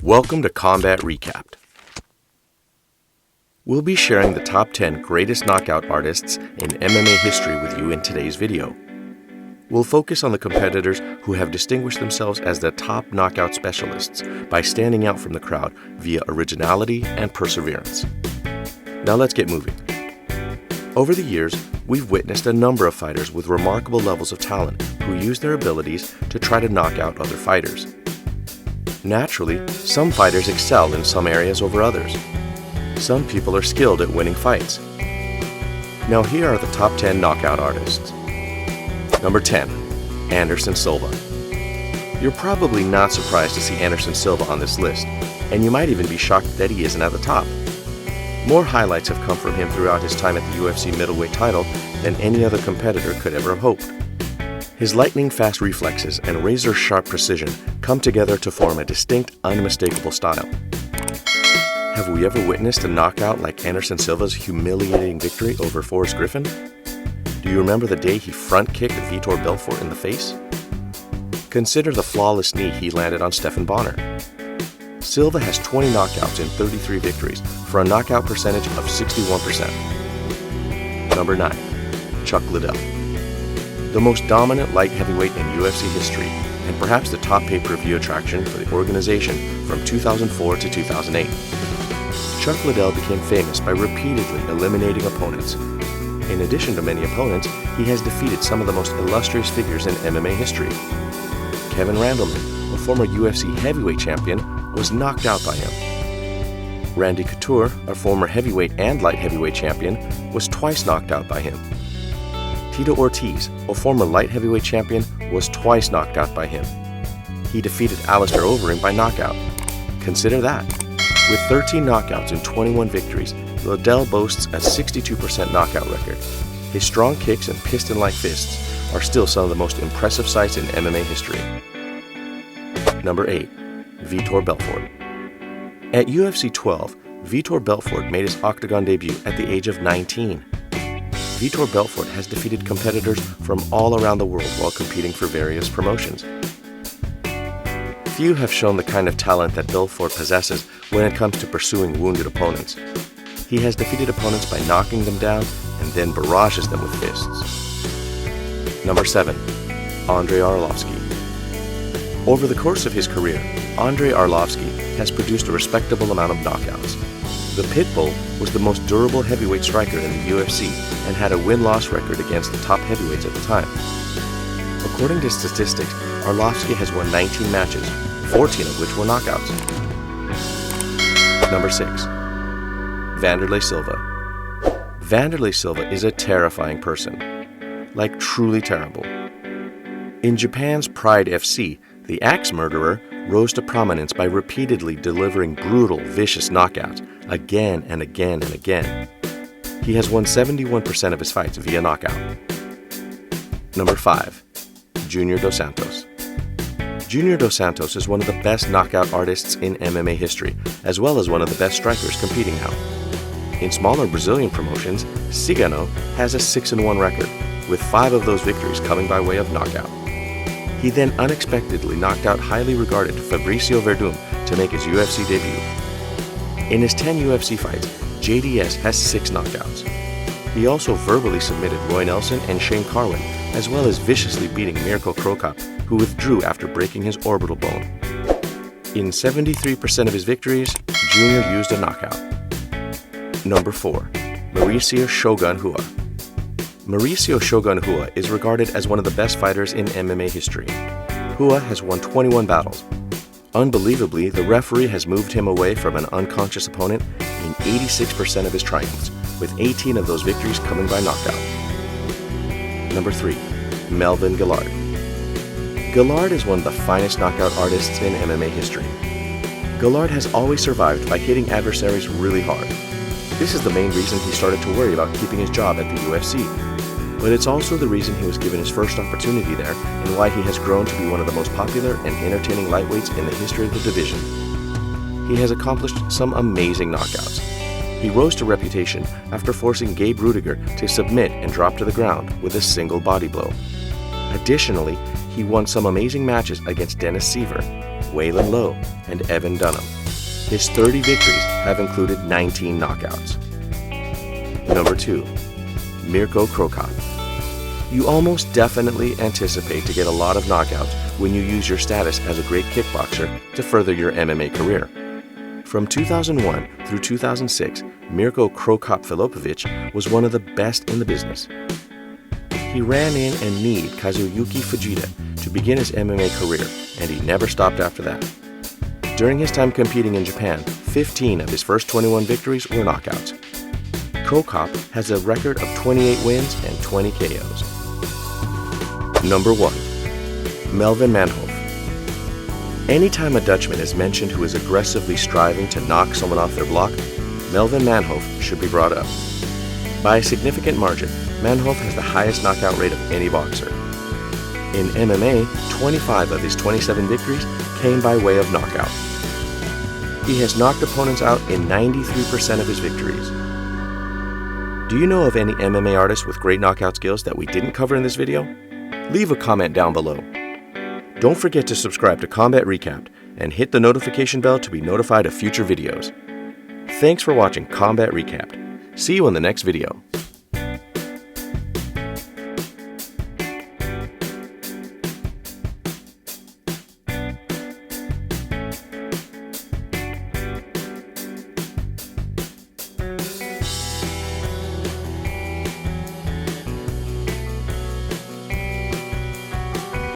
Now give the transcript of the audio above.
Welcome to Combat Recapped. We'll be sharing the top 10 greatest knockout artists in MMA history with you in today's video. We'll focus on the competitors who have distinguished themselves as the top knockout specialists by standing out from the crowd via originality and perseverance. Now let's get moving. Over the years, we've witnessed a number of fighters with remarkable levels of talent who use their abilities to try to knock out other fighters. Naturally, some fighters excel in some areas over others. Some people are skilled at winning fights. Now here are the top 10 knockout artists. Number 10. Anderson Silva. You're probably not surprised to see Anderson Silva on this list, and you might even be shocked that he isn't at the top. More highlights have come from him throughout his time at the UFC middleweight title than any other competitor could ever have hoped. His lightning-fast reflexes and razor-sharp precision come together to form a distinct, unmistakable style. Have we ever witnessed a knockout like Anderson Silva's humiliating victory over Forrest Griffin? Do you remember the day he front-kicked Vitor Belfort in the face? Consider the flawless knee he landed on Stephan Bonner. Silva has 20 knockouts and 33 victories for a knockout percentage of 61%. Number 9. Chuck Liddell. The most dominant light heavyweight in UFC history, and perhaps the top pay-per-view attraction for the organization from 2004 to 2008. Chuck Liddell became famous by repeatedly eliminating opponents. In addition to many opponents, he has defeated some of the most illustrious figures in MMA history. Kevin Randleman, a former UFC heavyweight champion, was knocked out by him. Randy Couture, a former heavyweight and light heavyweight champion, was twice knocked out by him. Tito Ortiz, a former light heavyweight champion, was twice knocked out by him. He defeated Alistair Overeem by knockout. Consider that. With 13 knockouts and 21 victories, Liddell boasts a 62% knockout record. His strong kicks and piston-like fists are still some of the most impressive sights in MMA history. Number 8. Vitor Belfort. At UFC 12, Vitor Belfort made his Octagon debut at the age of 19. Vitor Belfort has defeated competitors from all around the world while competing for various promotions. Few have shown the kind of talent that Belfort possesses when it comes to pursuing wounded opponents. He has defeated opponents by knocking them down and then barrages them with fists. Number 7. Andrei Arlovski. Over the course of his career, Andrei Arlovski has produced a respectable amount of knockouts. The Pitbull was the most durable heavyweight striker in the UFC and had a win-loss record against the top heavyweights at the time. According to statistics, Arlovski has won 19 matches, 14 of which were knockouts. Number 6. Vanderlei Silva. Vanderlei Silva is a terrifying person. Like truly terrible. In Japan's Pride FC, the axe murderer rose to prominence by repeatedly delivering brutal, vicious knockouts again and again and again. He has won 71% of his fights via knockout. Number 5. Junior Dos Santos. Junior Dos Santos is one of the best knockout artists in MMA history, as well as one of the best strikers competing now. In smaller Brazilian promotions, Cigano has a 6-1 record, with 5 of those victories coming by way of knockout. He then unexpectedly knocked out highly regarded Fabricio Verdum to make his UFC debut. In his 10 UFC fights, JDS has 6 knockouts. He also verbally submitted Roy Nelson and Shane Carwin, as well as viciously beating Mirko Cro Cop, who withdrew after breaking his orbital bone. In 73% of his victories, Junior used a knockout. Number 4. Mauricio Shogun Rua. Mauricio Shogun Rua is regarded as one of the best fighters in MMA history. Rua has won 21 battles. Unbelievably, the referee has moved him away from an unconscious opponent in 86% of his triumphs, with 18 of those victories coming by knockout. Number 3. Melvin Guillard. Guillard is one of the finest knockout artists in MMA history. Guillard has always survived by hitting adversaries really hard. This is the main reason he started to worry about keeping his job at the UFC. But it's also the reason he was given his first opportunity there and why he has grown to be one of the most popular and entertaining lightweights in the history of the division. He has accomplished some amazing knockouts. He rose to reputation after forcing Gabe Rudiger to submit and drop to the ground with a single body blow. Additionally, he won some amazing matches against Dennis Seaver, Waylon Lowe, and Evan Dunham. His 30 victories have included 19 knockouts. Number 2. Mirko Cro Cop. You almost definitely anticipate to get a lot of knockouts when you use your status as a great kickboxer to further your MMA career. From 2001 through 2006, Mirko Cro Cop was one of the best in the business. He ran in and kneed Kazuyuki Fujita to begin his MMA career, and he never stopped after that. During his time competing in Japan, 15 of his first 21 victories were knockouts. Cro Cop has a record of 28 wins and 20 KOs. Number 1. Melvin Manhoef. Anytime a Dutchman is mentioned who is aggressively striving to knock someone off their block, Melvin Manhoef should be brought up. By a significant margin, Manhoef has the highest knockout rate of any boxer. In MMA, 25 of his 27 victories came by way of knockout. He has knocked opponents out in 93% of his victories. Do you know of any MMA artists with great knockout skills that we didn't cover in this video? Leave a comment down below. Don't forget to subscribe to Combat Recapped and hit the notification bell to be notified of future videos. Thanks for watching Combat Recapped. See you in the next video.